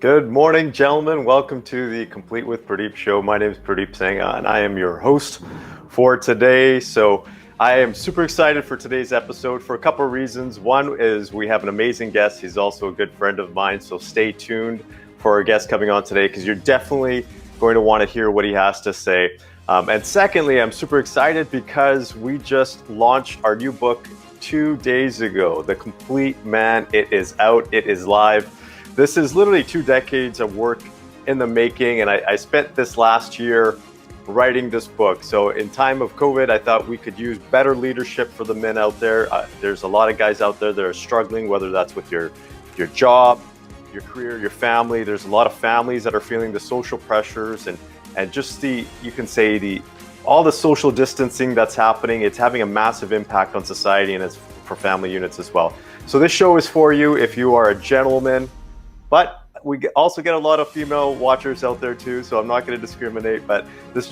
Good morning, gentlemen. Welcome to the Complete with Purdeep Show. My name is Purdeep Sangha, and I am your host for today. So I am super excited for today's episode for a couple of reasons. One is we have an amazing guest. He's also a good friend of mine. So stay tuned for our guest coming on today because you're definitely going to want to hear what he has to say. And secondly, I'm super excited because we just launched our new book 2 days ago, The Complete Man. It is out. It is live. This is literally 2 decades of work in the making, and I spent this last year writing this book. So in time of COVID, I thought we could use better leadership for the men out there. There's a lot of guys out there that are struggling, whether that's with your job, your career, your family. There's a lot of families that are feeling the social pressures and just all the social distancing that's happening. It's having a massive impact on society, and it's for family units as well. So this show is for you if you are a gentleman. But we also get a lot of female watchers out there too, so I'm not going to discriminate. But this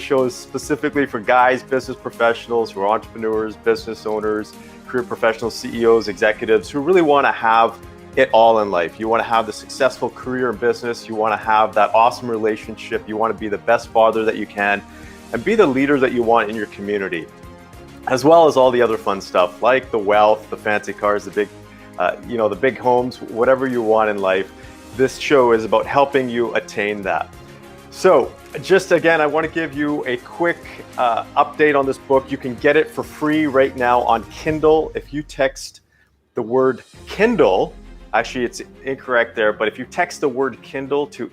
show is specifically for guys, business professionals who are entrepreneurs, business owners, career professionals, CEOs, executives who really want to have it all in life. You want to have the successful career in business. You want to have that awesome relationship. You want to be the best father that you can and be the leader that you want in your community, as well as all the other fun stuff like the wealth, the fancy cars, the big homes, whatever you want in life. This show is about helping you attain that. So just again, I want to give you a quick update on this book. You can get it for free right now on Kindle. If you text the word Kindle, actually it's incorrect there, but if you text the word Kindle to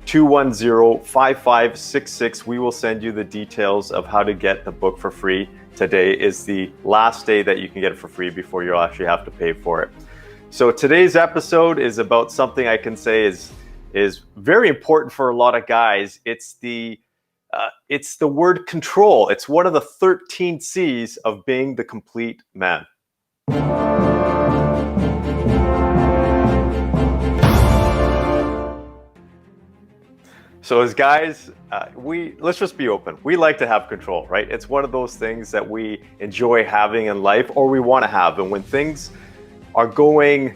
888-210-5566, we will send you the details of how to get the book for free. Today is the last day that you can get it for free before you'll actually have to pay for it. So today's episode is about something I can say is very important for a lot of guys. It's the word control. It's one of the 13 C's of being the complete man. So as guys, let's just be open. We like to have control, right? It's one of those things that we enjoy having in life, or we want to have. And when things are going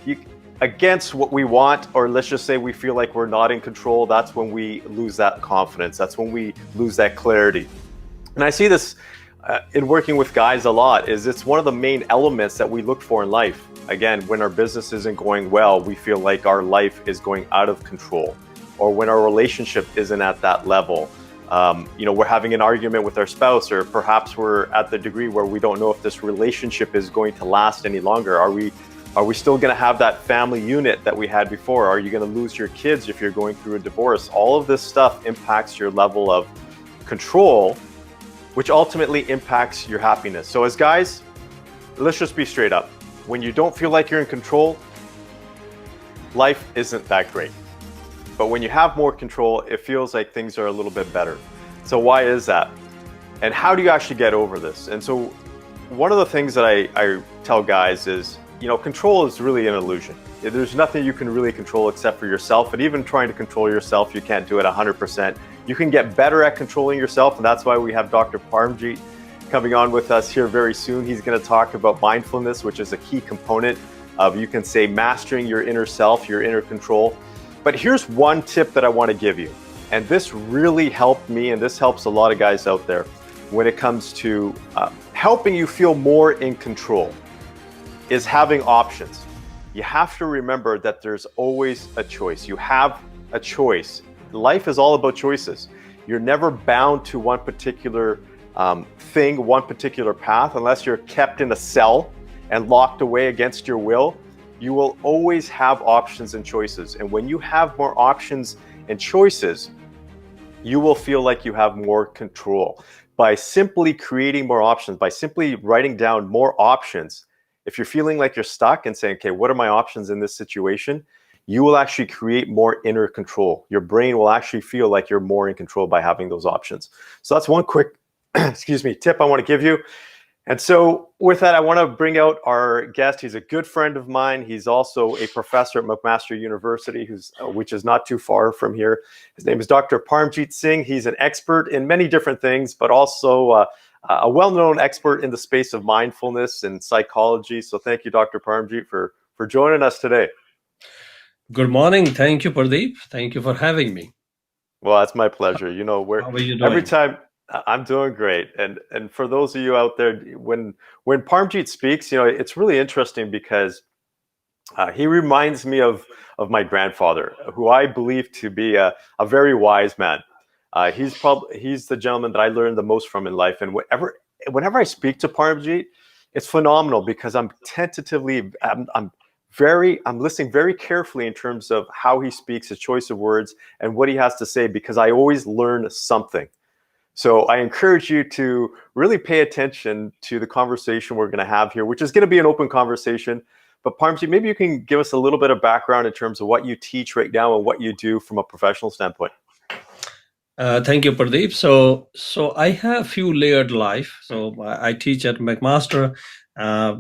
against what we want, or let's just say we feel like we're not in control, that's when we lose that confidence. That's when we lose that clarity. And I see this in working with guys a lot, it's one of the main elements that we look for in life. Again, when our business isn't going well, we feel like our life is going out of control. Or when our relationship isn't at that level, we're having an argument with our spouse, or perhaps we're at the degree where we don't know if this relationship is going to last any longer. Are we still going to have that family unit that we had before? Are you going to lose your kids if you're going through a divorce? All of this stuff impacts your level of control, which ultimately impacts your happiness. So as guys, let's just be straight up. When you don't feel like you're in control, life isn't that great. But when you have more control, it feels like things are a little bit better. So why is that? And how do you actually get over this? And so one of the things that I tell guys is, control is really an illusion. There's nothing you can really control except for yourself. And even trying to control yourself, you can't do it 100%. You can get better at controlling yourself. And that's why we have Dr. Parmjeet coming on with us here very soon. He's going to talk about mindfulness, which is a key component of, you can say, mastering your inner self, your inner control. But here's one tip that I want to give you. And this really helped me, and this helps a lot of guys out there when it comes to helping you feel more in control, is having options. You have to remember that there's always a choice. You have a choice. Life is all about choices. You're never bound to one particular thing, one particular path, unless you're kept in a cell and locked away against your will. You will always have options and choices. And when you have more options and choices, you will feel like you have more control. By simply creating more options, by simply writing down more options, if you're feeling like you're stuck and saying, okay, what are my options in this situation? You will actually create more inner control. Your brain will actually feel like you're more in control by having those options. So that's one quick, tip I want to give you. And so with that, I want to bring out our guest. He's a good friend of mine. He's also a professor at McMaster University, which is not too far from here. His name is Dr. Parmjeet Singh. He's an expert in many different things, but also a well-known expert in the space of mindfulness and psychology. So thank you, Dr. Parmjeet, for joining us today. Good morning. Thank you, Purdeep. Thank you for having me. Well, it's my pleasure. You know, we're How are you every doing? time I'm doing great. And for those of you out there, when Parmjeet speaks, you know, it's really interesting because he reminds me of my grandfather, who I believe to be a very wise man. He's the gentleman that I learned the most from in life. And whenever I speak to Parmjeet, it's phenomenal because I'm listening very carefully in terms of how he speaks, his choice of words, and what he has to say because I always learn something. So I encourage you to really pay attention to the conversation we're going to have here, which is going to be an open conversation. But Parmji, maybe you can give us a little bit of background in terms of what you teach right now and what you do from a professional standpoint. Thank you, Purdeep. So I have few layered life. So I teach at McMaster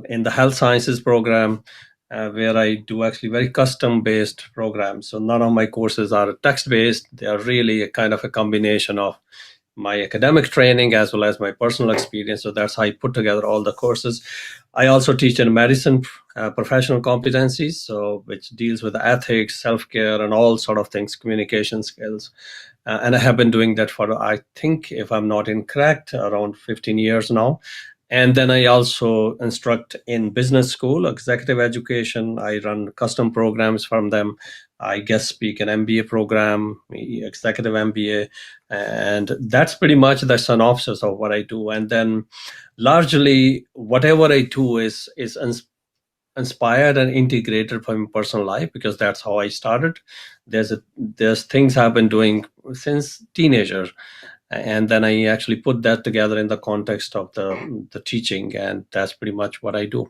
in the health sciences program, where I do actually very custom based programs. So none of my courses are text based. They are really a kind of a combination of my academic training as well as my personal experience. So that's how I put together all the courses. I also teach in medicine professional competencies, so which deals with ethics, self-care, and all sort of things, communication skills. And I have been doing that for, I think, if I'm not incorrect, around 15 years now. And then I also instruct in business school, executive education. I run custom programs from them. I guest speak an MBA program, executive MBA, and that's pretty much the synopsis of what I do. And then largely whatever I do is inspired and integrated from my personal life, because that's how I started. There's things I've been doing since teenager, and then I actually put that together in the context of the teaching, and that's pretty much what I do.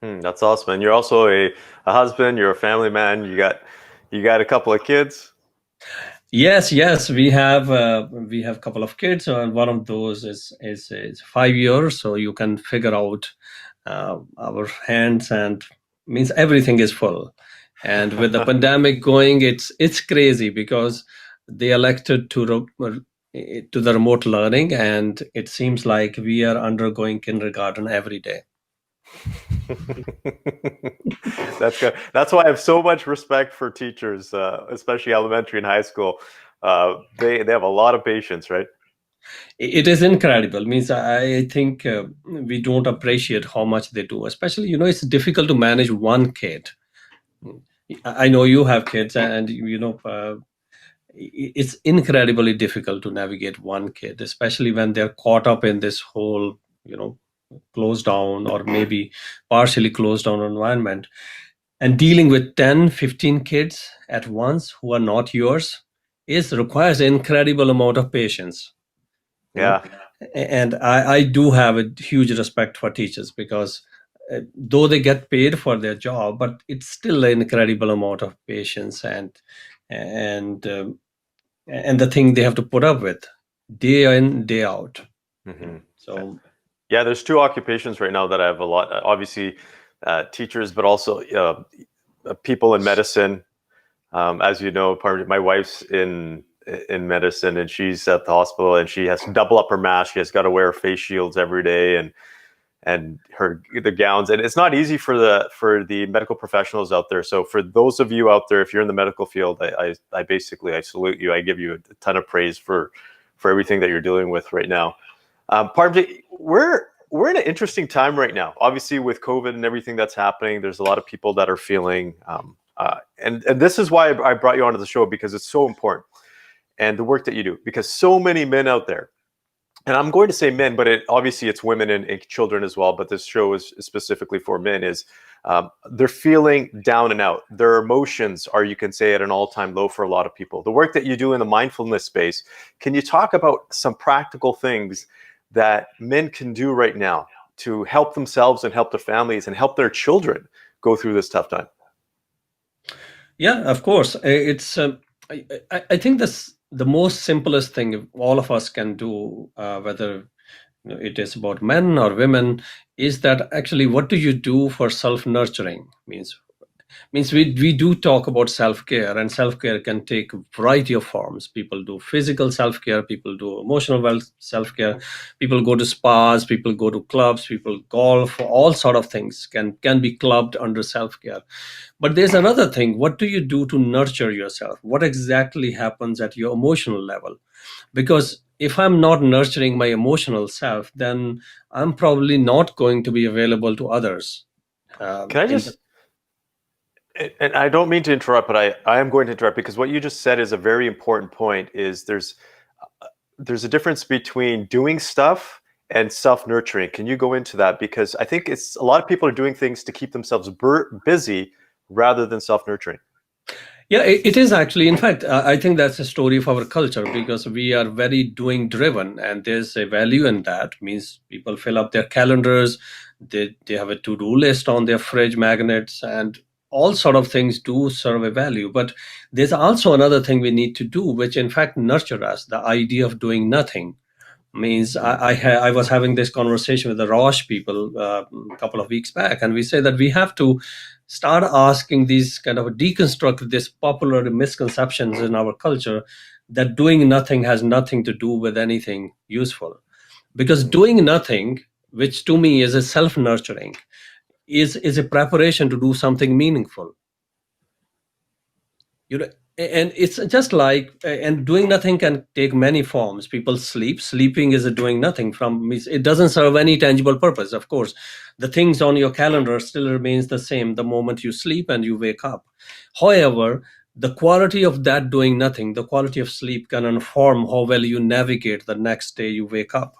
That's awesome. And you're also a husband, you're a family man, you got a couple of kids. Yes, we have a couple of kids, and one of those is 5 years, so you can figure out our hands and means everything is full. And with the pandemic going, it's crazy because they elected to the remote learning, and it seems like we are undergoing kindergarten every day. That's good. That's why I have so much respect for teachers, especially elementary and high school. They have a lot of patience, right? It is incredible. Means I think we don't appreciate how much they do. Especially, it's difficult to manage one kid. I know you have kids, and it's incredibly difficult to navigate one kid, especially when they're caught up in this whole, you know, closed down or maybe partially closed down environment, and dealing with 10, 15 kids at once who are not yours is requires incredible amount of patience, you know. Yeah. And I do have a huge respect for teachers, because though they get paid for their job, but it's still an incredible amount of patience and and the thing they have to put up with day in day out. hmm So Yeah, there's two occupations right now that I have a lot. Obviously, teachers, but also people in medicine. As you know, part of my wife's in medicine, and she's at the hospital, and she has to double up her mask. She has got to wear face shields every day, and the gowns. And it's not easy for the medical professionals out there. So for those of you out there, if you're in the medical field, I basically I salute you. I give you a ton of praise for everything that you're dealing with right now. Parmjit, we're in an interesting time right now. Obviously, with COVID and everything that's happening, there's a lot of people that are feeling, and this is why I brought you onto the show, because it's so important, and the work that you do, because so many men out there, and I'm going to say men, but obviously it's women and children as well. But this show is specifically for men. Is they're feeling down and out. Their emotions are, you can say, at an all-time low for a lot of people. The work that you do in the mindfulness space, can you talk about some practical things that men can do right now to help themselves and help their families and help their children go through this tough time? yeah, of course, it's I think this the most simplest thing all of us can do, whether it is about men or women, is that actually what do you do for self nurturing? Means Means we do talk about self-care, and self-care can take a variety of forms. People do physical self-care, people do emotional self-care, people go to spas, people go to clubs, people golf, all sort of things can be clubbed under self-care. But there's another thing: what do you do to nurture yourself? What exactly happens at your emotional level? Because if I'm not nurturing my emotional self, then I'm probably not going to be available to others. Can I In the just, and I don't mean to interrupt, but I am going to interrupt because what you just said is a very important point. Is there's a difference between doing stuff and self-nurturing. Can you go into that? Because I think it's a lot of people are doing things to keep themselves busy rather than self-nurturing. Yeah, it is actually. In fact, I think that's a story of our culture because we are very doing driven, and there's a value in that. Means people fill up their calendars, they have a to do list on their fridge magnets, and all sort of things do serve a value. But there's also another thing we need to do, which in fact nurture us. The idea of doing nothing. Means I was having this conversation with the Roche people a couple of weeks back, and we say that we have to start asking these kind of deconstruct this popular misconceptions in our culture that doing nothing has nothing to do with anything useful. Because doing nothing, which to me is a self nurturing, is a preparation to do something meaningful. You know, and it's just like and doing nothing can take many forms. People sleeping is a doing nothing. From it doesn't serve any tangible purpose. Of course, the things on your calendar still remains the same the moment you sleep and you wake up. However, the quality of that doing nothing, the quality of sleep, can inform how well you navigate the next day you wake up.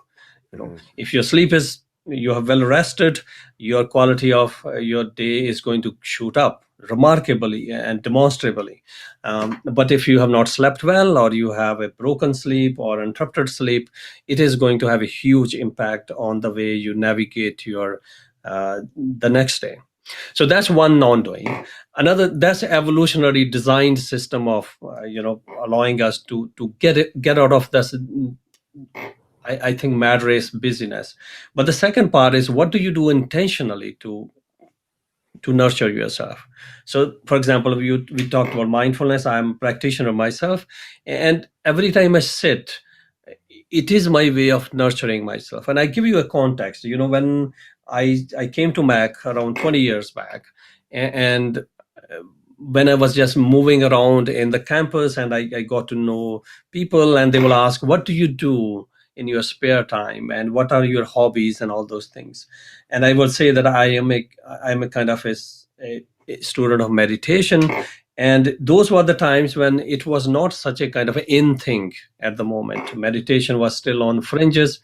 If your sleep is, you have well rested, your quality of your day is going to shoot up remarkably and demonstrably. But if you have not slept well, or you have a broken sleep or interrupted sleep, it is going to have a huge impact on the way you navigate your the next day. So that's one non-doing. Another, that's evolutionary designed system of allowing us to get out of this, I think, mad race busyness. But the second part is, what do you do intentionally to nurture yourself? So, for example, we talked about mindfulness. I'm a practitioner myself, and every time I sit, it is my way of nurturing myself. And I give you a context. When I came to Mac around 20 years back, and when I was just moving around in the campus, and I got to know people, and they will ask, "What do you do in your spare time, and what are your hobbies," and all those things. And I will say that I'm a kind of a student of meditation, and those were the times when it was not such a kind of an in thing. At the moment, meditation was still on fringes,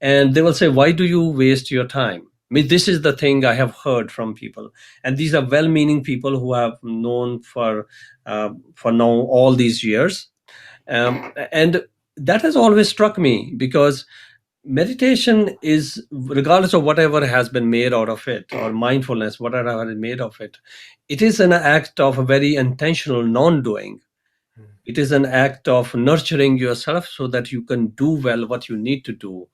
and they will say, "Why do you waste your time?" I mean, this is the thing I have heard from people, and these are well-meaning people who have known for now all these years. And that has always struck me, because meditation is, regardless of whatever has been made out of it, or mindfulness, whatever is made of it, it is an act of a very intentional non-doing. It is an act of nurturing yourself so that you can do well what you need to do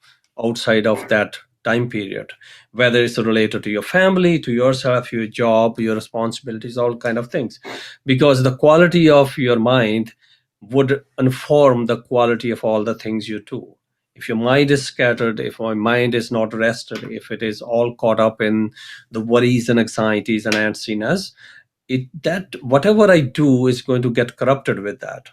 outside of that time period, whether it's related to your family, to yourself, your job, your responsibilities, all kind of things. Because the quality of your mind would inform the quality of all the things you do. If your mind is scattered, if my mind is not rested, if it is all caught up in the worries and anxieties and antsiness, that whatever I do is going to get corrupted with that.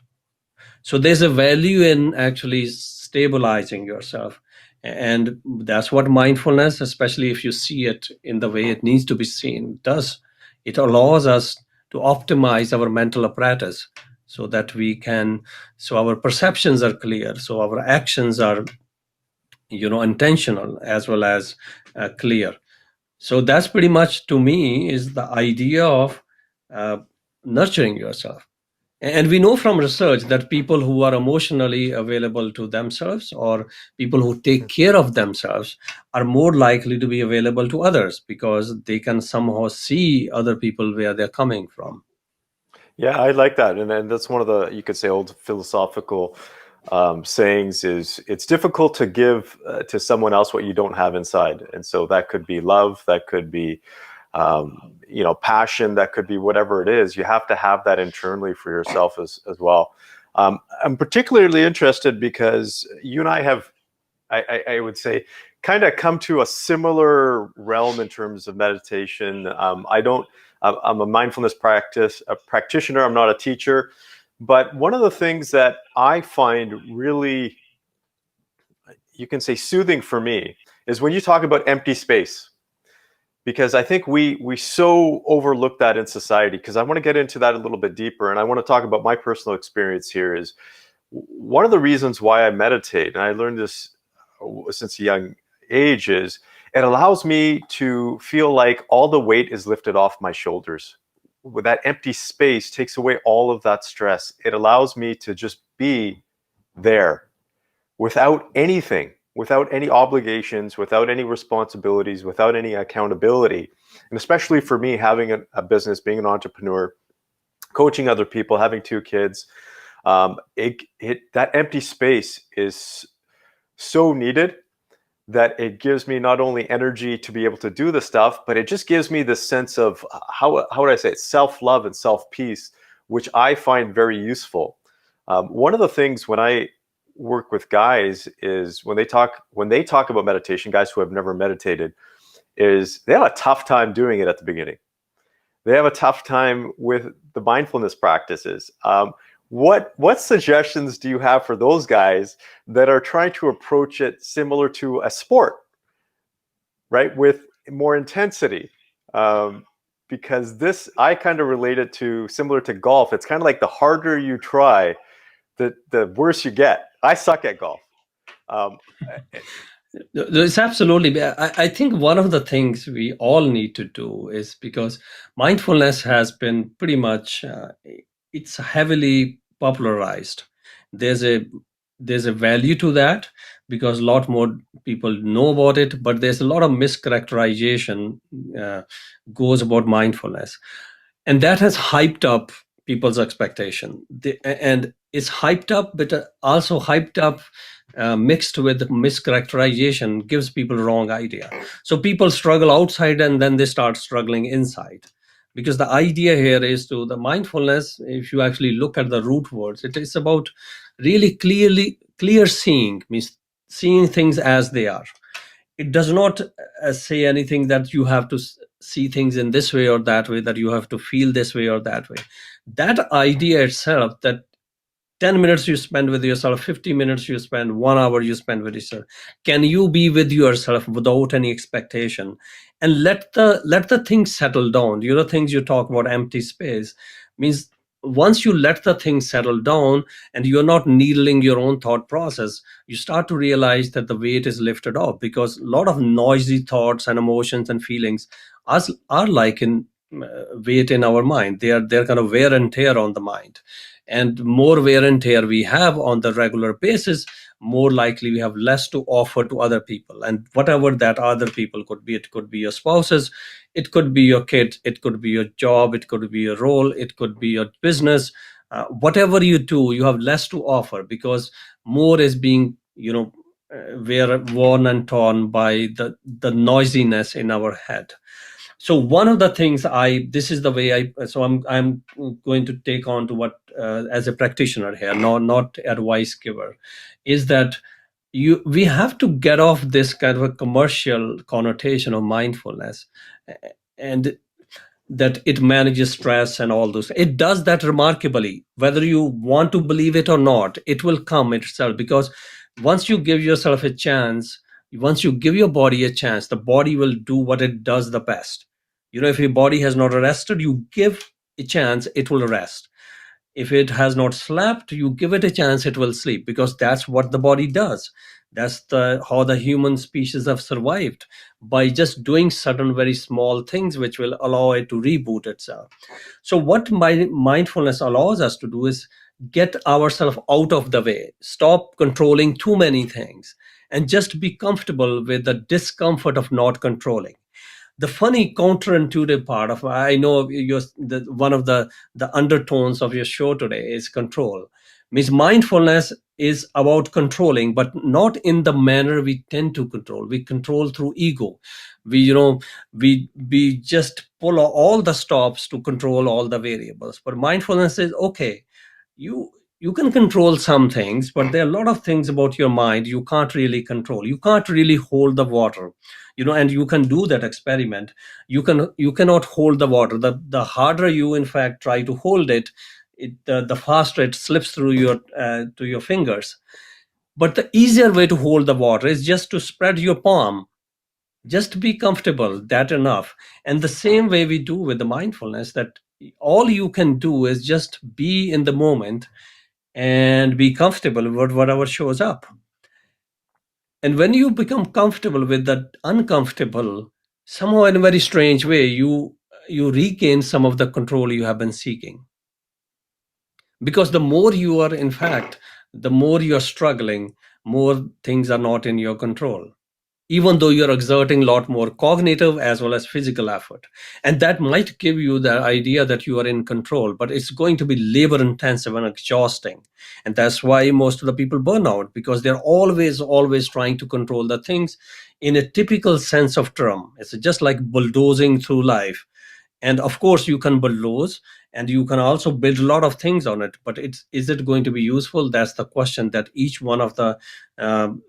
So there's a value in actually stabilizing yourself. And that's what mindfulness, especially if you see it in the way it needs to be seen, does. It allows us to optimize our mental apparatus so that so our perceptions are clear, so our actions are, intentional as well as clear. So that's pretty much, to me, is the idea of uh, nurturing yourself. And we know from research that people who are emotionally available to themselves, or people who take care of themselves, are more likely to be available to others, because they can somehow see other people where they're coming from. Yeah, I like that. And that's one of the, you could say, old philosophical sayings is it's difficult to give to someone else what you don't have inside. And so that could be love, that could be passion, that could be whatever it is. You have to have that internally for yourself as well. I'm particularly interested because you and I have, I would say, kind of come to a similar realm in terms of meditation. I'm a mindfulness practitioner. I'm not a teacher, but one of the things that I find really, you can say, soothing for me is when you talk about empty space, because I think we so overlook that in society. Because I want to get into that a little bit deeper, and I want to talk about my personal experience here. Is one of the reasons why I meditate, and I learned this since a young age, is it allows me to feel like all the weight is lifted off my shoulders. With that empty space takes away all of that stress. It allows me to just be there without anything, without any obligations, without any responsibilities, without any accountability. And especially for me, having a business, being an entrepreneur, coaching other people, having 2 kids, that empty space is so needed, that it gives me not only energy to be able to do the stuff, but it just gives me this sense of, how would I say it, self-love and self-peace, which I find very useful. One of the things when I work with guys is when they talk about meditation, guys who have never meditated, is they have a tough time doing it at the beginning. They have a tough time with the mindfulness practices. What suggestions do you have for those guys that are trying to approach it similar to a sport, right, with more intensity? Because this, I kind of relate it to similar to golf. It's kind of like the harder you try, the worse you get. I suck at golf. It's absolutely. I think one of the things we all need to do is, because mindfulness has been pretty much, it's heavily popularized. There's a value to that, because a lot more people know about it, but there's a lot of mischaracterization goes about mindfulness, and that has hyped up people's expectation. And it's hyped up, but also hyped up mixed with mischaracterization gives people wrong idea. So people struggle outside and then they start struggling inside, because the idea here is to the mindfulness. If you actually look at the root words, it is about really clear seeing, means seeing things as they are. It does not say anything that you have to see things in this way or that way, that you have to feel this way or that way. That idea itself, that 10 minutes you spend with yourself, 50 minutes you spend, 1 hour you spend with yourself, can you be with yourself without any expectation, and let the things settle down? Things you talk about, empty space, means once you let the things settle down and you're not needling your own thought process, you start to realize that the weight is lifted off, because a lot of noisy thoughts and emotions and feelings are like in weight in our mind. They're kind of wear and tear on the mind, and more wear and tear we have on the regular basis, more likely we have less to offer to other people. And whatever that other people could be, it could be your spouses, it could be your kids, it could be your job, it could be your role, it could be your business. Whatever you do, you have less to offer, because more is being we're worn and torn by the noisiness in our head. So one of the things this is the way I'm going to take on to what, as a practitioner here, not advice giver, is that we have to get off this kind of a commercial connotation of mindfulness, and that it manages stress and all those. It does that remarkably. Whether you want to believe it or not, it will come itself, because once you give yourself a chance, once you give your body a chance, the body will do what it does the best. If your body has not rested, you give a chance, it will rest. If it has not slept, you give it a chance, it will sleep, because that's what the body does. That's how the human species have survived, by just doing certain very small things which will allow it to reboot itself. So what mindfulness allows us to do is get ourselves out of the way, stop controlling too many things, and just be comfortable with the discomfort of not controlling. The funny counterintuitive part of, I know one of the undertones of your show today is control. Means mindfulness is about controlling, but not in the manner we tend to control. We control through ego. We just pull all the stops to control all the variables. But mindfulness is okay. You can control some things, but there are a lot of things about your mind you can't really control. You can't really hold the water, and you can do that experiment. You cannot hold the water. The harder you in fact try to hold it, the faster it slips through your to your fingers. But the easier way to hold the water is just to spread your palm. Just be comfortable, that enough. And the same way we do with the mindfulness, that all you can do is just be in the moment and be comfortable with whatever shows up. And when you become comfortable with that uncomfortable, somehow in a very strange way, you regain some of the control you have been seeking. Because the more you are, in fact, the more you're struggling, more things are not in your control, even though you're exerting a lot more cognitive as well as physical effort. And that might give you the idea that you are in control, but it's going to be labor intensive and exhausting. And that's why most of the people burn out, because they're always trying to control the things in a typical sense of term. It's just like bulldozing through life. And of course you can bulldoze, and you can also build a lot of things on it, but is it going to be useful? That's the question that each one of the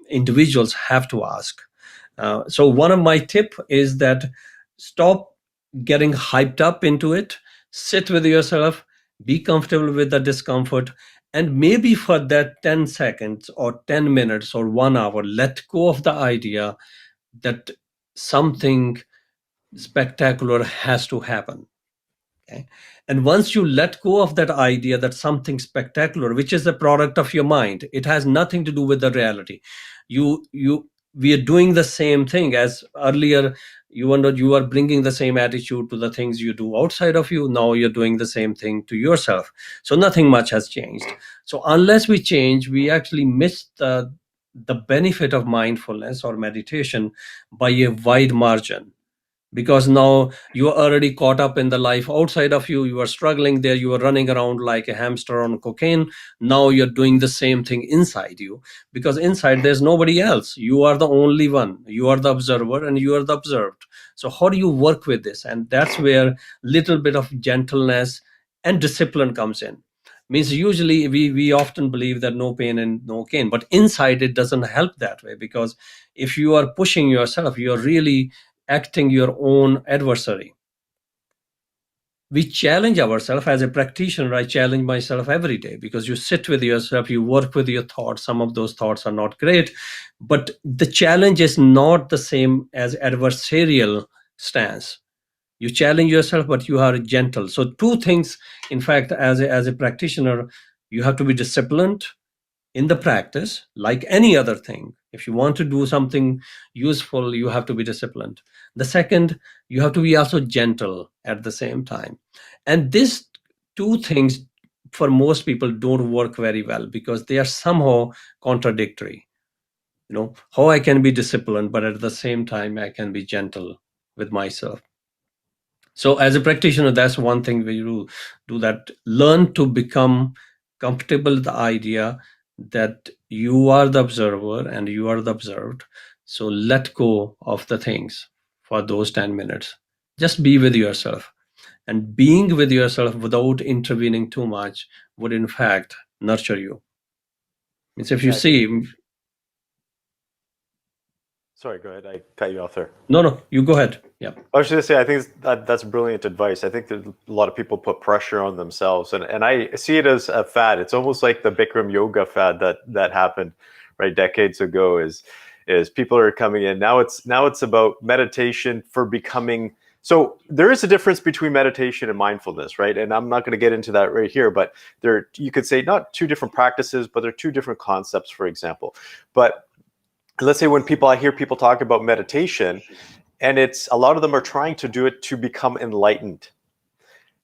individuals have to ask. So one of my tip is that stop getting hyped up into it. Sit with yourself, be comfortable with the discomfort, and maybe for that 10 seconds or 10 minutes or 1 hour, let go of the idea that something spectacular has to happen. Okay. And once you let go of that idea that something spectacular, which is a product of your mind, it has nothing to do with the reality. We are doing the same thing as earlier. You are bringing the same attitude to the things you do outside of you. Now you're doing the same thing to yourself. So nothing much has changed. So unless we change, we actually miss the benefit of mindfulness or meditation by a wide margin, because now you are already caught up in the life outside of you. You are struggling there. You are running around like a hamster on cocaine. Now you're doing the same thing inside you, because inside there's nobody else. You are the only one. You are the observer and you are the observed. So how do you work with this? And that's where little bit of gentleness and discipline comes in. Means usually we often believe that no pain and no gain, but inside it doesn't help that way, because if you are pushing yourself, you're really acting your own adversary. We challenge ourselves. As a practitioner, I challenge myself every day, because you sit with yourself, you work with your thoughts. Some of those thoughts are not great, but the challenge is not the same as adversarial stance. You challenge yourself, but you are gentle. So two things, in fact, as a practitioner, you have to be disciplined in the practice, like any other thing. If you want to do something useful, you have to be disciplined. The second, you have to be also gentle at the same time. And these two things for most people don't work very well, because they are somehow contradictory. How I can be disciplined, but at the same time I can be gentle with myself. So as a practitioner, that's one thing we do, that learn to become comfortable with the idea that you are the observer and you are the observed. So let go of the things for those 10 minutes. Just be with yourself. And being with yourself without intervening too much would in fact nurture you. It's if you Yeah, I think. see. Sorry, go ahead. I cut you off there. No, you go ahead. Yeah. I was just gonna say, I think that's brilliant advice. I think that a lot of people put pressure on themselves, and I see it as a fad. It's almost like the Bikram yoga fad that happened right decades ago. Is people are coming in now. It's about meditation for becoming. So there is a difference between meditation and mindfulness, right? And I'm not going to get into that right here, but you could say not two different practices, but they're two different concepts, for example. But let's say when I hear people talk about meditation, and it's a lot of them are trying to do it to become enlightened,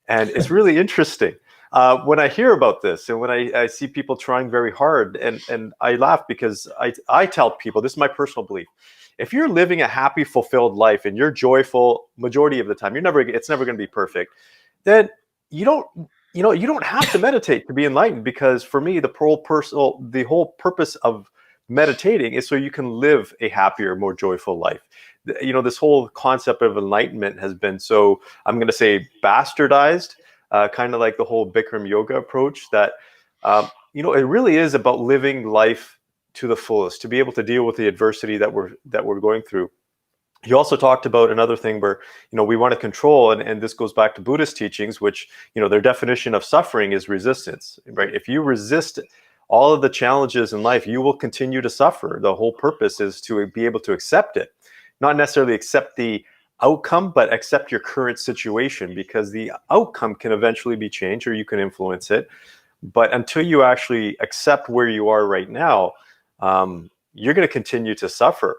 and it's really interesting when I hear about this, and when I see people trying very hard, and I laugh, because I tell people, this is my personal belief: if you're living a happy, fulfilled life and you're joyful majority of the time, it's never going to be perfect, then you don't you don't have to meditate to be enlightened, because for me, the whole purpose of meditating is so you can live a happier, more joyful life. This whole concept of enlightenment has been so, I'm going to say, bastardized, kind of like the whole Bikram yoga approach, that it really is about living life to the fullest, to be able to deal with the adversity that we're going through. You also talked about another thing where, we want to control, and this goes back to Buddhist teachings, which, their definition of suffering is resistance, right? If you resist all of the challenges in life, you will continue to suffer. The whole purpose is to be able to accept it, not necessarily accept the outcome, but accept your current situation, because the outcome can eventually be changed, or you can influence it. But until you actually accept where you are right now, you're going to continue to suffer.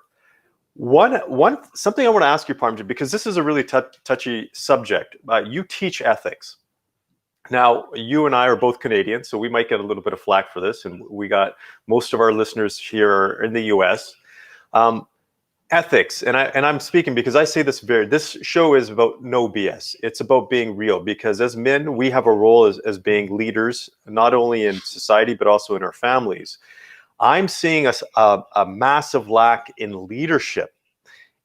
Something I want to ask you, Parmjit, because this is a really touchy subject. You teach ethics. Now, you and I are both Canadians, so we might get a little bit of flack for this, and we got most of our listeners here in the U.S. Ethics, and I'm speaking because I say this show is about no BS. It's about being real, because as men, we have a role as being leaders, not only in society, but also in our families. I'm seeing a massive lack in leadership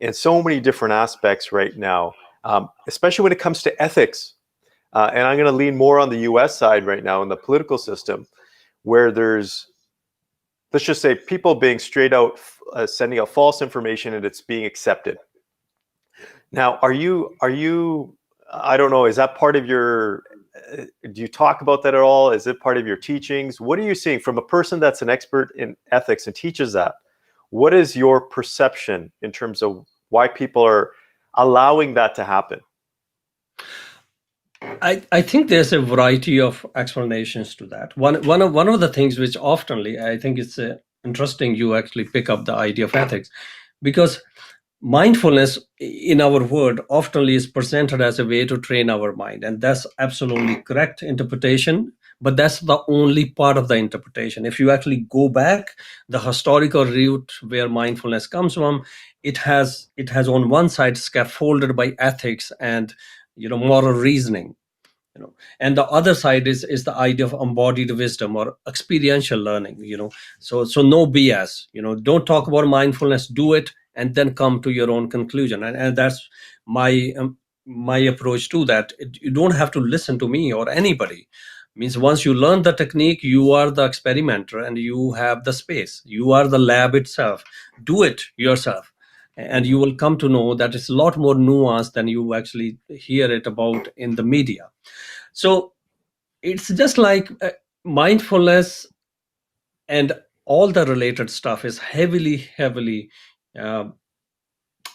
in so many different aspects right now, especially when it comes to ethics. And I'm going to lean more on the U.S. side right now in the political system, where there's, let's just say, people being straight out sending out false information, and it's being accepted. Now, are you? I don't know. Is that part of your? Do you talk about that at all? Is it part of your teachings? What are you seeing from a person that's an expert in ethics and teaches that? What is your perception in terms of why people are allowing that to happen? I think there's a variety of explanations to that. One of the things which oftenly, I think it's interesting you actually pick up the idea of ethics, because mindfulness in our world oftenly is presented as a way to train our mind, and that's absolutely correct interpretation. But that's the only part of the interpretation. If you actually go back the historical route where mindfulness comes from, it has on one side scaffolded by ethics and moral reasoning, and the other side is the idea of embodied wisdom or experiential learning. So no BS. Don't talk about mindfulness, do it, and then come to your own conclusion. And that's my approach to that. You don't have to listen to me or anybody. Means once you learn the technique, you are the experimenter, and you have the space, you are the lab itself. Do it yourself, and you will come to know that it's a lot more nuanced than you actually hear it about in the media. So it's just like mindfulness and all the related stuff is heavily uh,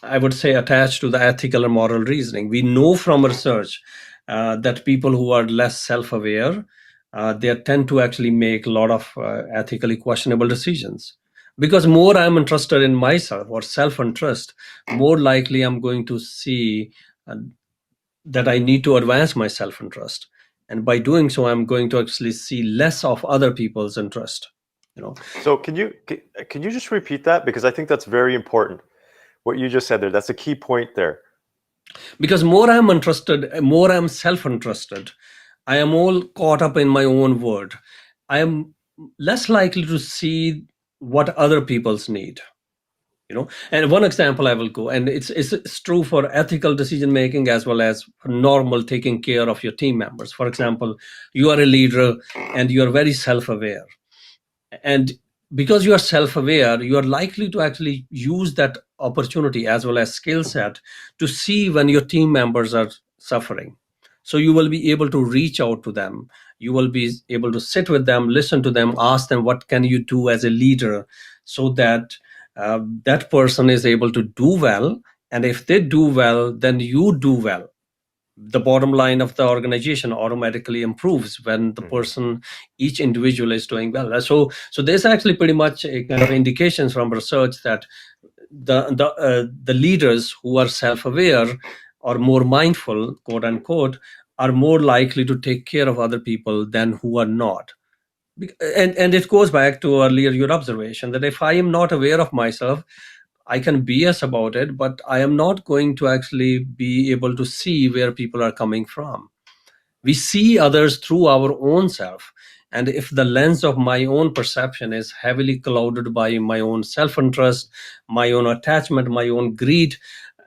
I would say attached to the ethical and moral reasoning. We know from research that people who are less self-aware, they tend to actually make a lot of ethically questionable decisions. Because more I'm interested in myself or self-interest, more likely I'm going to see that I need to advance my self-interest. And by doing so, I'm going to actually see less of other people's interest. So can you just repeat that? Because I think that's very important. What you just said there, that's a key point there. Because more I'm interested, more I'm self-interested, I am all caught up in my own world. I am less likely to see what other people's need. And one example I will go, and it's true for ethical decision making as well as for normal taking care of your team members. For example, you are a leader and you are very self-aware, and because you are self-aware, you are likely to actually use that opportunity as well as skill set to see when your team members are suffering. So you will be able to reach out to them, you will be able to sit with them, listen to them, ask them what can you do as a leader, so that that person is able to do well. And if they do well, then you do well. The bottom line of the organization automatically improves when the person, each individual, is doing well. So there's actually pretty much a kind of indications from research that the leaders who are self-aware or more mindful, quote unquote, are more likely to take care of other people than who are not. And it goes back to earlier your observation that if I am not aware of myself, I can BS about it, but I am not going to actually be able to see where people are coming from. We see others through our own self. And if the lens of my own perception is heavily clouded by my own self-interest, my own attachment, my own greed,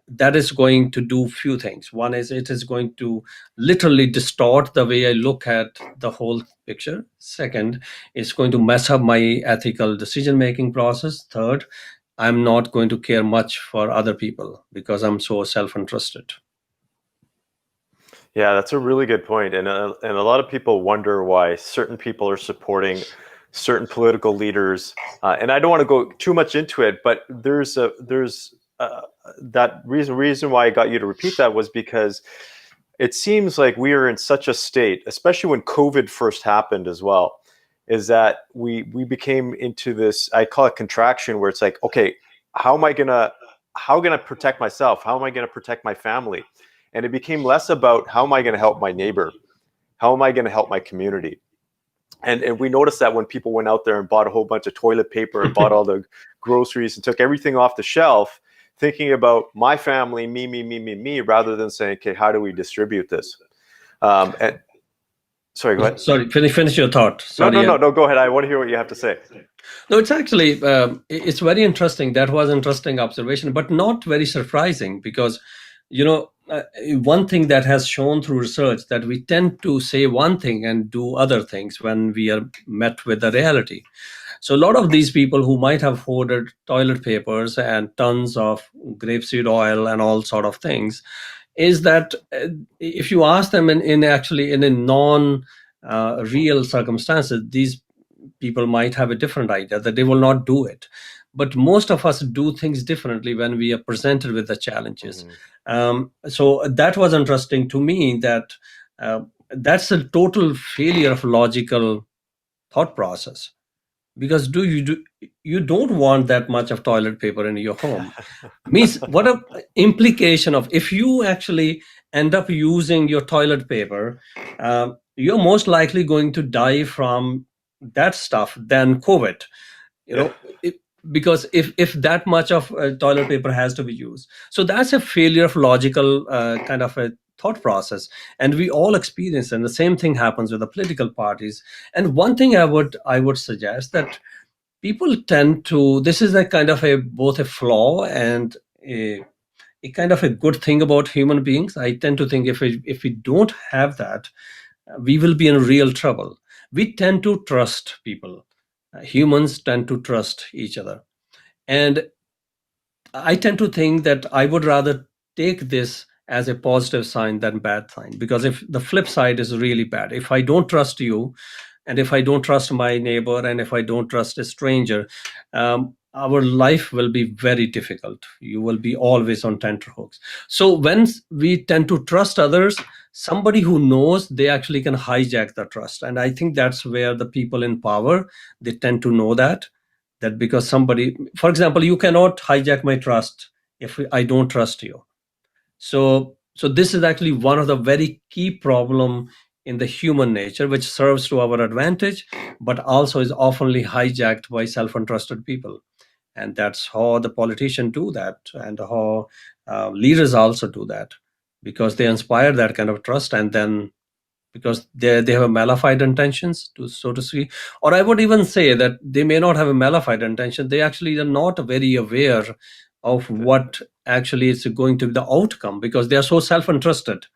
that is going to do few things. One is it is going to literally distort the way I look at the whole picture. Second, it's going to mess up my ethical decision making process. Third, I'm not going to care much for other people because I'm so self-interested. Yeah, that's a really good point. And a lot of people wonder why certain people are supporting certain political leaders. And I don't want to go too much into it, but there's that reason why I got you to repeat that was because it seems like we are in such a state, especially when COVID first happened as well, is that we became into this, I call it contraction, where it's like, okay, how am I gonna protect myself? How am I gonna protect my family? And it became less about how am I gonna help my neighbor? How am I gonna help my community? And we noticed that when people went out there and bought a whole bunch of toilet paper and bought all the groceries and took everything off the shelf, thinking about my family, me, rather than saying, okay, how do we distribute this? And sorry, go ahead. Sorry, finish your thought. Sorry. No, go ahead. I want to hear what you have to say. No, it's actually it's very interesting. That was interesting observation, but not very surprising because, one thing that has shown through research that we tend to say one thing and do other things when we are met with the reality. So a lot of these people who might have hoarded toilet papers and tons of grapeseed oil and all sort of things, is that if you ask them in actually in a non real circumstances, these people might have a different idea that they will not do it. But most of us do things differently when we are presented with the challenges. So that was interesting to me that that's a total failure of logical thought process, because you don't want that much of toilet paper in your home. Means what a implication of, if you actually end up using your toilet paper, you're most likely going to die from that stuff than COVID. you know it, because if that much of toilet paper has to be used, so that's a failure of logical kind of a thought process, and we all experience, and the same thing happens with the political parties. And one thing I would suggest that people tend to, this is a kind of a both a flaw and a kind of a good thing about human beings. I tend to think if we don't have that, we will be in real trouble. We tend to trust people. Humans tend to trust each other. And I tend to think that I would rather take this as a positive sign than bad sign, because if the flip side is really bad, if I don't trust you, and if I don't trust my neighbor, and if I don't trust a stranger, our life will be very difficult. You will be always on tenterhooks. So when we tend to trust others, somebody who knows, they actually can hijack the trust. And I think that's where the people in power, they tend to know that because somebody, for example, you cannot hijack my trust if I don't trust you. So this is actually one of the very key problem in the human nature, which serves to our advantage, but also is oftenly hijacked by self-interested people. And that's how the politicians do that, and how leaders also do that, because they inspire that kind of trust, and then because they have a malified intentions, to so to speak. Or I would even say that they may not have a malified intention, they actually are not very aware of what actually is going to be the outcome, because they are so self-interested.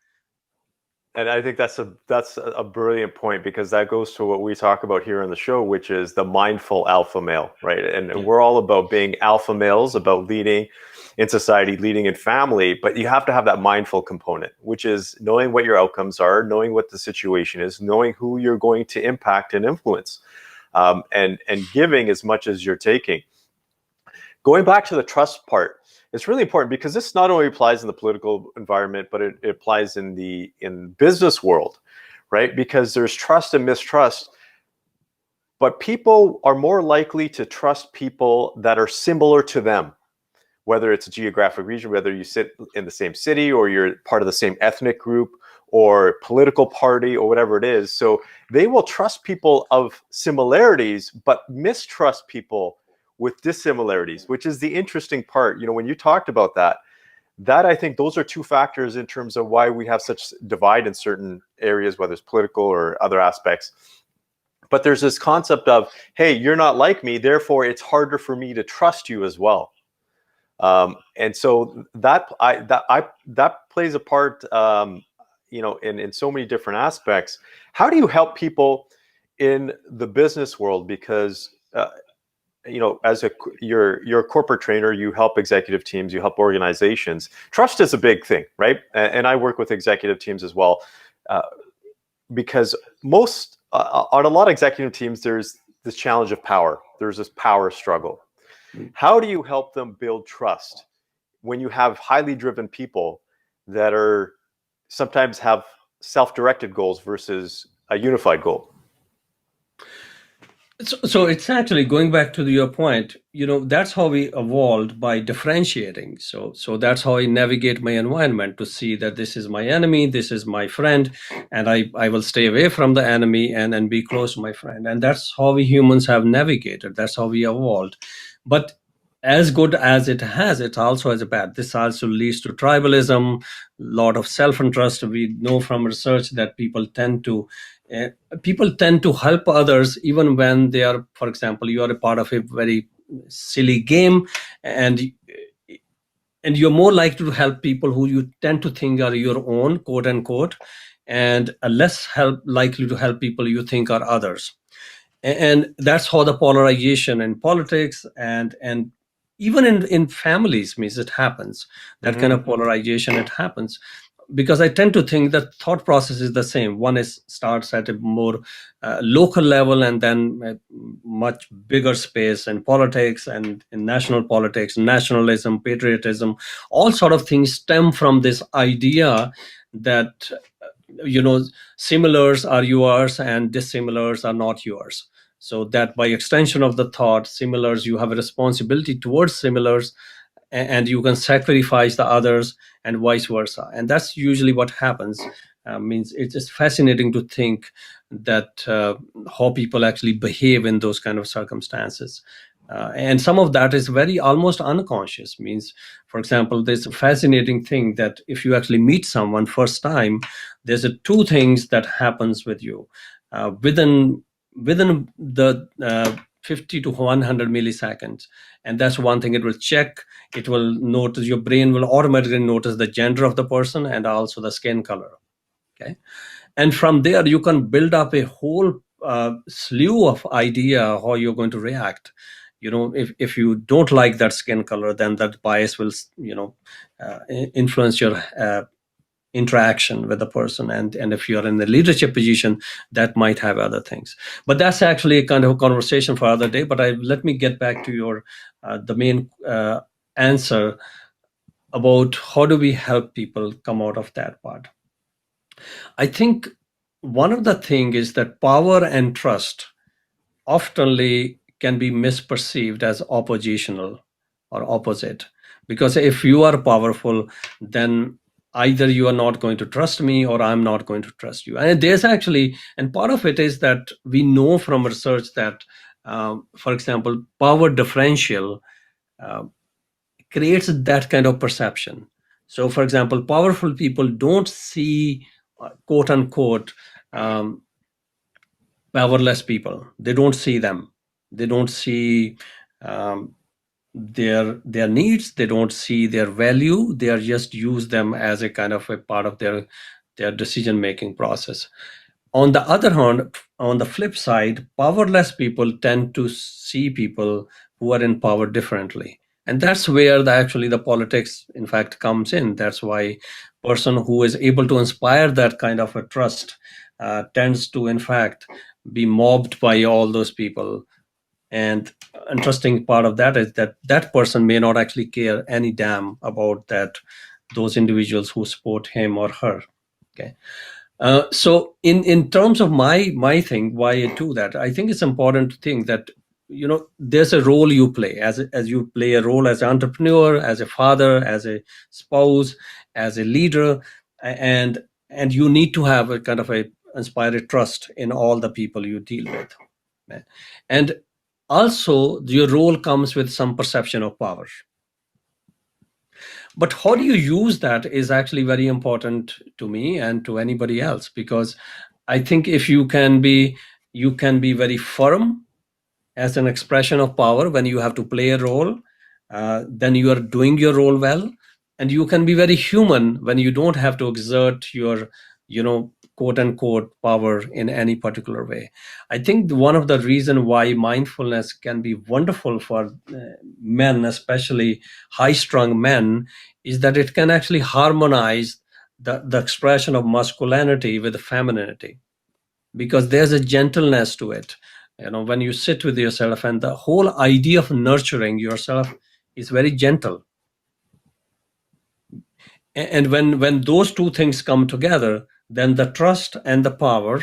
And I think that's a brilliant point, because that goes to what we talk about here on the show, which is the mindful alpha male, right? And we're all about being alpha males, about leading in society, leading in family, but you have to have that mindful component, which is knowing what your outcomes are, knowing what the situation is, knowing who you're going to impact and influence, and giving as much as you're taking. Going back to the trust part, it's really important, because this not only applies in the political environment, but it applies in the business world, right? Because there's trust and mistrust, but people are more likely to trust people that are similar to them, whether it's a geographic region, whether you sit in the same city, or you're part of the same ethnic group or political party or whatever it is. So they will trust people of similarities, but mistrust people with dissimilarities, which is the interesting part. When you talked about that, that, I think those are two factors in terms of why we have such divide in certain areas, whether it's political or other aspects. But there's this concept of, hey, you're not like me, therefore it's harder for me to trust you as well. And so that plays a part, in so many different aspects. How do you help people in the business world? Because as you're a corporate trainer, you help executive teams, you help organizations. Trust is a big thing, right? And I work with executive teams as well, because on a lot of executive teams, there's this challenge of power. There's this power struggle. How do you help them build trust when you have highly driven people that are sometimes have self-directed goals versus a unified goal? So it's actually going back to your point, that's how we evolved, by differentiating. So that's how I navigate my environment, to see that this is my enemy, this is my friend, and I will stay away from the enemy and be close to my friend. And that's how we humans have navigated. That's how we evolved. But as good as it has, it also has a bad. This also leads to tribalism, lot of self-interest. We know from research that people tend to help others even when they are, for example, you are a part of a very silly game, and you're more likely to help people who you tend to think are your own, quote unquote, and less likely to help people you think are others. And that's how the polarization in politics and even in families means it happens. That kind of polarization, it happens because I tend to think that thought process is the same. One starts at a more local level, and then a much bigger space in politics and in national politics, nationalism, patriotism, all sort of things stem from this idea that similars are yours and dissimilars are not yours. So that by extension of the thought, similars, you have a responsibility towards similars, and you can sacrifice the others, and vice versa. And that's usually what happens. Means it's just fascinating to think that how people actually behave in those kind of circumstances. And some of that is very almost unconscious. Means, for example, there's a fascinating thing that if you actually meet someone first time, there's two things that happens with you within the 50 to 100 milliseconds. And that's one thing it will check. It will notice, your brain will automatically notice the gender of the person and also the skin color. Okay. And from there, you can build up a whole slew of idea how you're going to react. If you don't like that skin color, then that bias will influence your interaction with the person. And if you're in the leadership position, that might have other things. But that's actually a kind of a conversation for other day. But let me get back to your the main answer about how do we help people come out of that part. I think one of the thing is that power and trust oftenly can be misperceived as oppositional or opposite. Because if you are powerful, then either you are not going to trust me or I'm not going to trust you. And there's actually, and part of it is that we know from research that, for example, power differential creates that kind of perception. So, for example, powerful people don't see, quote unquote, powerless people. They don't see them. They don't see their needs. They don't see their value. They are just use them as a kind of a part of their decision making process. On the other hand, on the flip side, powerless people tend to see people who are in power differently. And that's where actually the politics, in fact, comes in. That's why person who is able to inspire that kind of a trust tends to, in fact, be mobbed by all those people. And interesting part of that is that that person may not actually care any damn about those individuals who support him or her. Okay. So in terms of my thing, why I do that, I think it's important to think that there's a role you play as you play a role as an entrepreneur, as a father, as a spouse, as a leader, and you need to have a kind of a inspired trust in all the people you deal with. And also your role comes with some perception of power. But how do you use that is actually very important to me and to anybody else, because I think if you can be very firm as an expression of power when you have to play a role, then you are doing your role well. And you can be very human when you don't have to exert your, quote unquote, power in any particular way. I think one of the reason why mindfulness can be wonderful for men, especially high strung men, is that it can actually harmonize the expression of masculinity with femininity, because there's a gentleness to it. When you sit with yourself, and the whole idea of nurturing yourself is very gentle. And when those two things come together, then the trust and the power,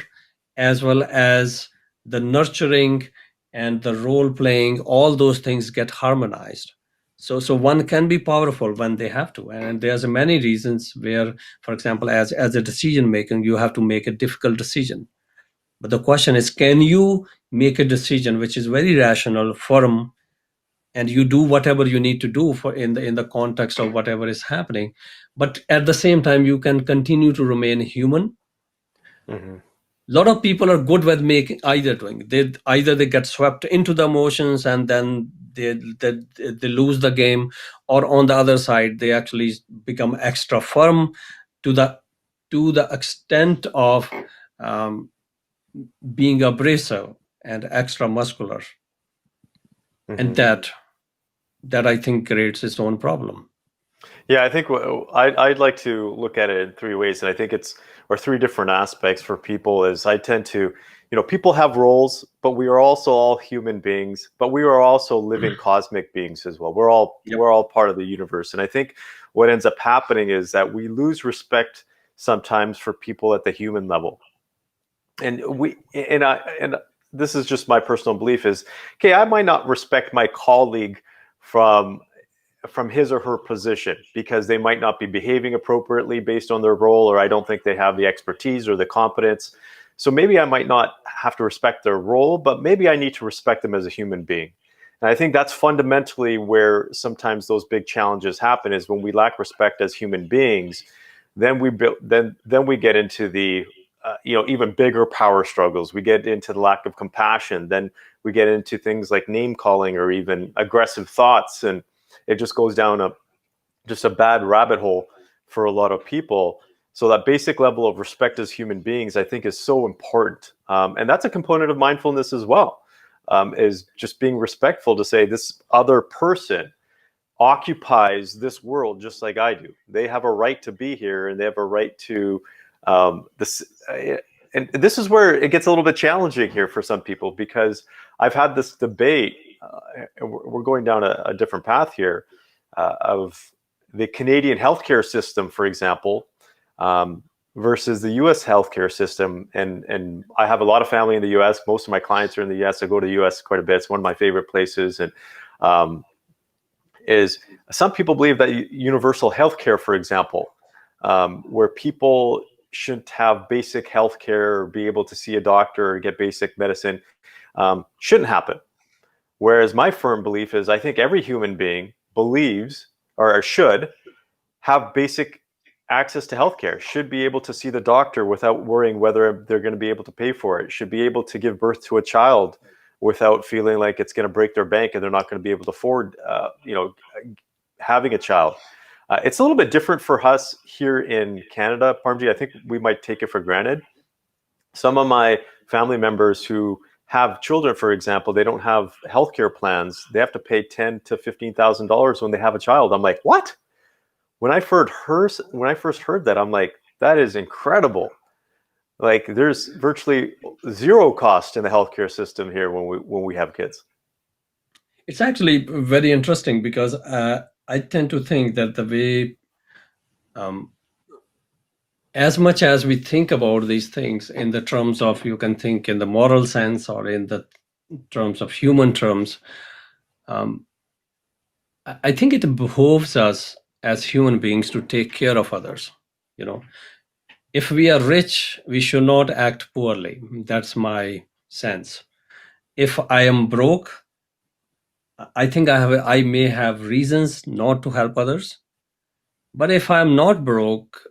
as well as the nurturing and the role playing, all those things get harmonized. So one can be powerful when they have to. And there's many reasons where, for example, as a decision making, you have to make a difficult decision. But the question is, can you make a decision which is very rational, firm, and you do whatever you need to do for in the context of whatever is happening, but at the same time you can continue to remain human. Hmm. A lot of people are good with making either doing. They get swept into the emotions, and then they lose the game, or on the other side they actually become extra firm to the extent of um, being abrasive and extra muscular, and Hmm. that I think creates its own problem. Yeah, I think I'd like to look at it in three ways, and I think it's or three different aspects for people. Is I tend to, people have roles, but we are also all human beings, but we are also living cosmic beings as well. We're all Yep. we're all part of the universe, and I think what ends up happening is that we lose respect sometimes for people at the human level, and and this is just my personal belief is, okay, I might not respect my colleague from his or her position because they might not be behaving appropriately based on their role, or I don't think they have the expertise or the competence. So maybe I might not have to respect their role, but maybe I need to respect them as a human being. And I think that's fundamentally where sometimes those big challenges happen, is when we lack respect as human beings, then we get into the even bigger power struggles. We get into the lack of compassion. Then we get into things like name calling or even aggressive thoughts, and it just goes down just a bad rabbit hole for a lot of people. So that basic level of respect as human beings, I think, is so important, and that's a component of mindfulness as well. Is just being respectful to say this other person occupies this world just like I do. They have a right to be here, and they have a right to this. And this is where it gets a little bit challenging here for some people, because I've had this debate. And we're going down a different path here, of the Canadian healthcare system, for example, versus the U.S. healthcare system. And I have a lot of family in the U.S. Most of my clients are in the U.S. I go to the U.S. quite a bit. It's one of my favorite places. And is some people believe that universal healthcare, for example, where people shouldn't have basic healthcare or be able to see a doctor or get basic medicine, shouldn't happen. Whereas my firm belief is, I think every human being believes or should have basic access to healthcare, should be able to see the doctor without worrying whether they're going to be able to pay for it, should be able to give birth to a child without feeling like it's going to break their bank and they're not going to be able to afford, having a child. It's a little bit different for us here in Canada, Parmji. I think we might take it for granted. Some of my family members who have children, for example, they don't have healthcare plans. They have to pay $10,000 to $15,000 when they have a child. I'm like, what? When I first heard that, I'm like, that is incredible. Like, there's virtually zero cost in the healthcare system here when we have kids. It's actually very interesting, because I tend to think that the way, um, as much as we think about these things in the terms of, you can think in the moral sense or in the terms of human terms, um, I think it behooves us as human beings to take care of others. You know, if we are rich, we should not act poorly. That's my sense. If I am broke, I think I may have reasons not to help others. But if I'm not broke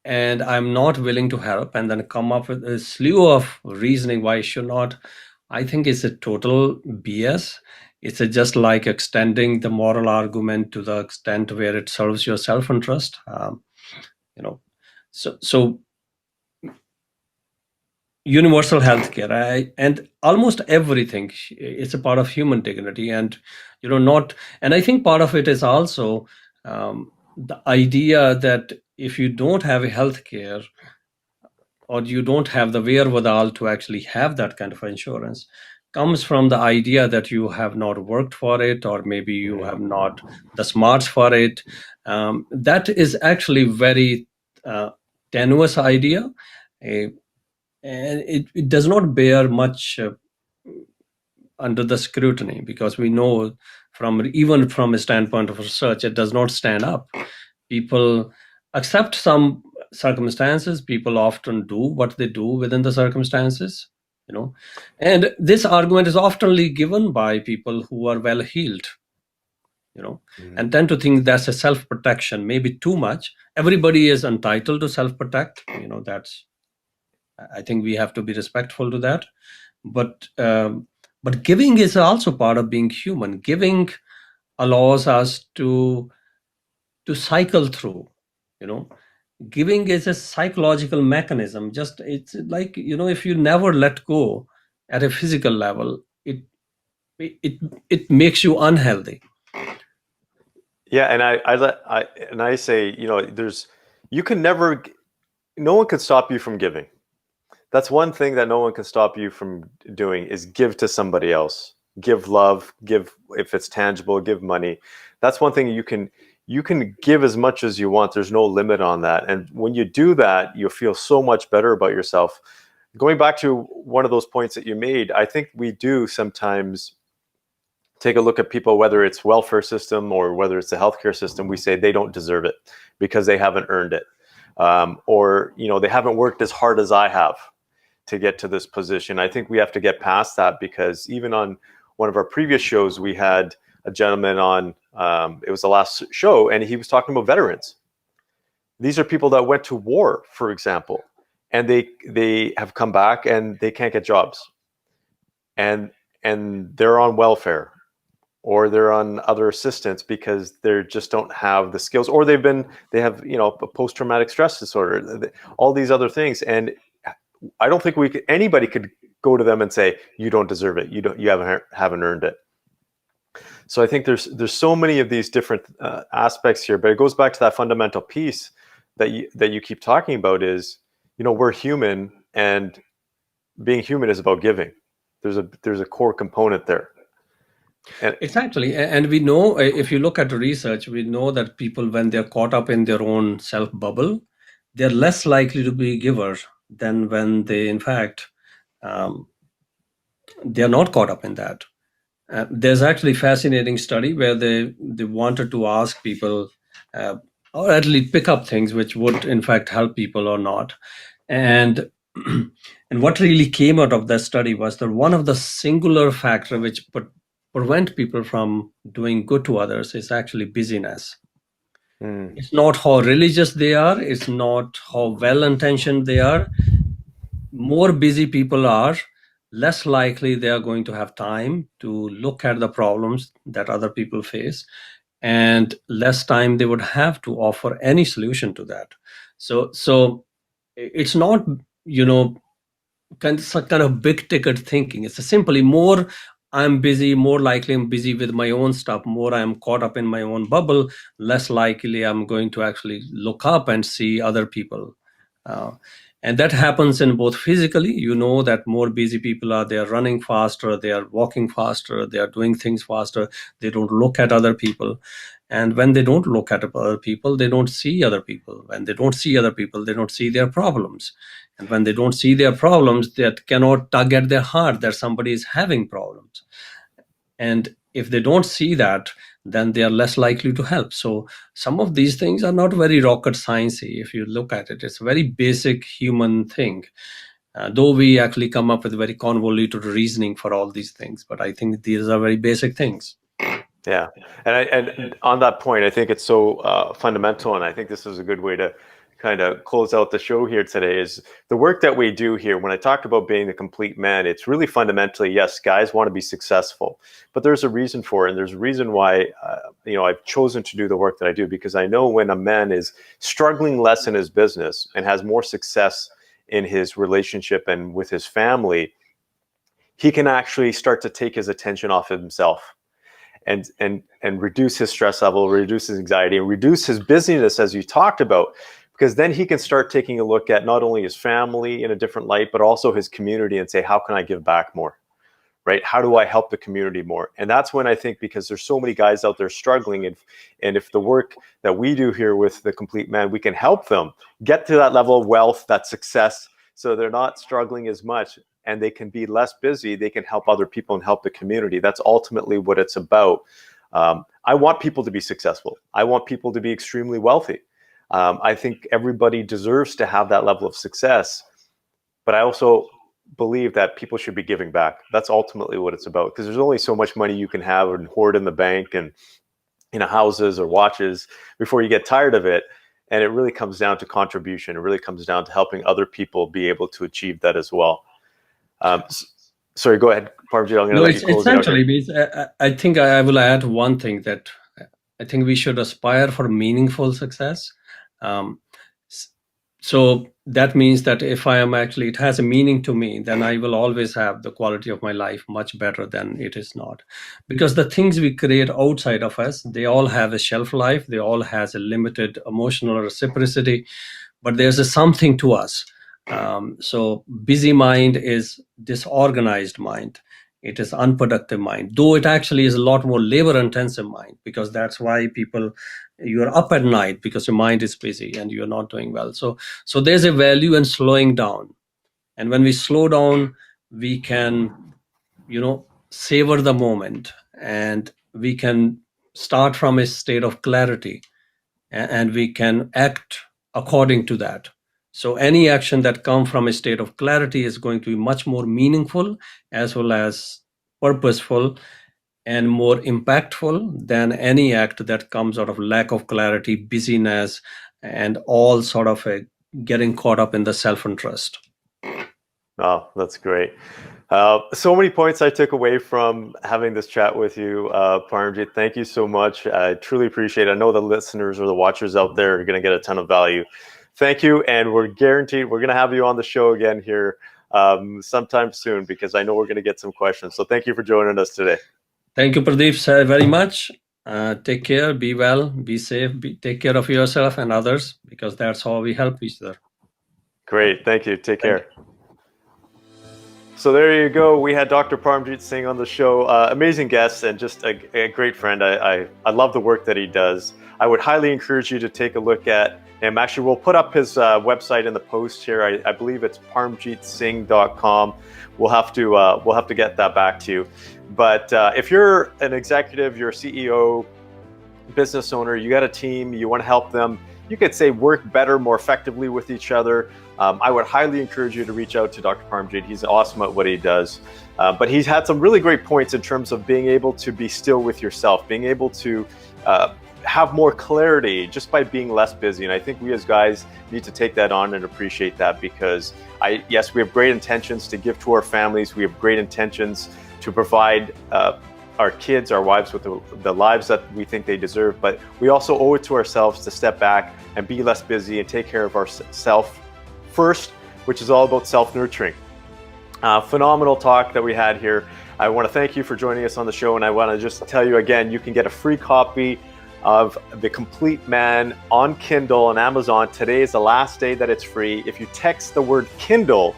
and I'm not willing to help, and then come up with a slew of reasoning why I should not, I think it's a total BS. It's just like extending the moral argument to the extent where it serves your self-interest. You know, so universal healthcare, and almost everything, it's a part of human dignity, and not. And I think part of it is also the idea that if you don't have a healthcare, or you don't have the wherewithal to actually have that kind of insurance, comes from the idea that you have not worked for it, or maybe you have not the smarts for it. That is actually very tenuous idea, uh, and it does not bear much under the scrutiny, because we know even from a standpoint of research, it does not stand up. People accept some circumstances. People often do what they do within the circumstances, and this argument is oftenly given by people who are well heeled, and tend to think that's a self-protection, maybe too much. Everybody is entitled to self-protect. That's, I think we have to be respectful to that. But giving is also part of being human. Giving allows us to cycle through. Giving is a psychological mechanism. Just, it's like, if you never let go at a physical level, it makes you unhealthy. Yeah, and I say, you can never, no one can stop you from giving. That's one thing that no one can stop you from doing, is give to somebody else. Give love, give, if it's tangible, give money. That's one thing you can give as much as you want. There's no limit on that. And when you do that, you'll feel so much better about yourself. Going back to one of those points that you made, I think we do sometimes take a look at people, whether it's welfare system or whether it's the healthcare system, we say they don't deserve it because they haven't earned it. Or, they haven't worked as hard as I have to get to this position. I think we have to get past that, because even on one of our previous shows, we had a gentleman on, it was the last show, and he was talking about veterans. These are people that went to war, for example, and they have come back and they can't get jobs, and they're on welfare, or they're on other assistance because they just don't have the skills, or they have a post-traumatic stress disorder, all these other things. And I don't think anybody could go to them and say, you don't deserve it, you haven't earned it. So I think there's so many of these different aspects here, but it goes back to that fundamental piece that you keep talking about, is we're human, and being human is about giving. There's a core component there. Exactly. And we know, if you look at the research, we know that people, when they're caught up in their own self bubble, they're less likely to be givers than when they, in fact, they're not caught up in that. There's actually a fascinating study where they wanted to ask people, or at least pick up things which would, in fact, help people or not. And and what really came out of that study was that one of the singular factor which prevent people from doing good to others is actually busyness. It's not how religious they are, it's not how well intentioned they are. More busy people are, less likely they are going to have time to look at the problems that other people face, and less time they would have to offer any solution to that. So it's not, kind of big ticket thinking. It's simply more I'm busy, more likely I'm busy with my own stuff, more I'm caught up in my own bubble, less likely I'm going to actually look up and see other people. And that happens in both physically, that more busy people are, they are running faster, they are walking faster, they are doing things faster, they don't look at other people. And when they don't look at other people, they don't see other people. When they don't see other people, they don't see their problems. And when they don't see their problems, that cannot tug at their heart that somebody is having problems. And if they don't see that, then they are less likely to help. So some of these things are not very rocket sciencey. If you look at it, it's a very basic human thing. Though we actually come up with very convoluted reasoning for all these things, but I think these are very basic things. Yeah, and on that point, I think it's so fundamental, and I think this is a good way to kind of close out the show here today. Is the work that we do here. When I talk about being the complete man, it's really fundamentally, yes, guys want to be successful, but there's a reason for it, and there's a reason why I've chosen to do the work that I do, because I know when a man is struggling less in his business and has more success in his relationship and with his family, he can actually start to take his attention off of himself and reduce his stress level, reduce his anxiety, and reduce his busyness, as you talked about, because then he can start taking a look at not only his family in a different light, but also his community and say, how can I give back more? Right? How do I help the community more? And that's when I think, because there's so many guys out there struggling, and if the work that we do here with the Complete Man, we can help them get to that level of wealth, that success, so they're not struggling as much, and they can be less busy, they can help other people and help the community. That's ultimately what it's about. I want people to be successful. I want people to be extremely wealthy. I think everybody deserves to have that level of success, but I also believe that people should be giving back. That's ultimately what it's about, because there's only so much money you can have and hoard in the bank and houses or watches before you get tired of it. And it really comes down to contribution. It really comes down to helping other people be able to achieve that as well. Sorry, go ahead, Parmjit. I'm going to let you close it out here. I think I will add one thing, that I think we should aspire for meaningful success. So that means that if I am actually, it has a meaning to me, then I will always have the quality of my life much better than it is not. Because the things we create outside of us, they all have a shelf life. They all has a limited emotional reciprocity, but there's a something to us. So busy mind is disorganized mind. It is unproductive mind, though it actually is a lot more labor intensive mind, because that's why you're up at night, because your mind is busy and you're not doing well. So there's a value in slowing down. And when we slow down, we can, savor the moment, and we can start from a state of clarity, and we can act according to that. So any action that comes from a state of clarity is going to be much more meaningful, as well as purposeful and more impactful than any act that comes out of lack of clarity, busyness, and all sort of getting caught up in the self-interest. Oh, that's great. So many points I took away from having this chat with you, Parmjit. Thank you so much. I truly appreciate it. I know the listeners or the watchers out there are going to get a ton of value. Thank you. And we're guaranteed we're going to have you on the show again here sometime soon, because I know we're going to get some questions. So thank you for joining us today. Thank you, Purdeep, very much. Take care, be well, be safe, take care of yourself and others, because that's how we help each other. Great. Thank you. Take care. So there you go. We had Dr. Parmjit Singh on the show. Amazing guest and just a great friend. I love the work that he does. I would highly encourage you to take a look at him. Actually, we'll put up his website in the post here. I believe it's parmjitsingh.com. We'll have to get that back to you. But if you're an executive, you're a CEO, business owner, you got a team, you want to help them, you could say work better, more effectively with each other, I would highly encourage you to reach out to Dr. Parmjit. He's awesome at what he does. But he's had some really great points in terms of being able to be still with yourself, being able to have more clarity just by being less busy. And I think we as guys need to take that on and appreciate that, because yes, we have great intentions to give to our families. We have great intentions to provide our kids, our wives with the lives that we think they deserve. But we also owe it to ourselves to step back and be less busy and take care of ourselves first, which is all about self-nurturing. Phenomenal talk that we had here. I want to thank you for joining us on the show. And I want to just tell you again, you can get a free copy of The Complete Man on Kindle on Amazon. Today is the last day that it's free. If you text the word Kindle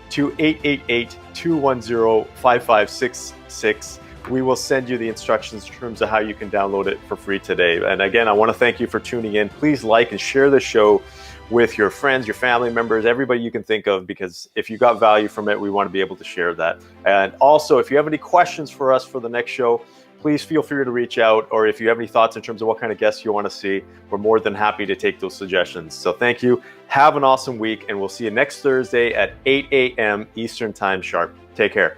to 888-210-5566, we will send you the instructions in terms of how you can download it for free today. And again, I want to thank you for tuning in. Please like and share the show with your friends, your family members, everybody you can think of, because if you got value from it, we want to be able to share that. And also, if you have any questions for us for the next show, please feel free to reach out. Or if you have any thoughts in terms of what kind of guests you want to see, we're more than happy to take those suggestions. So thank you. Have an awesome week, and we'll see you next Thursday at 8 a.m. Eastern Time sharp. Take care.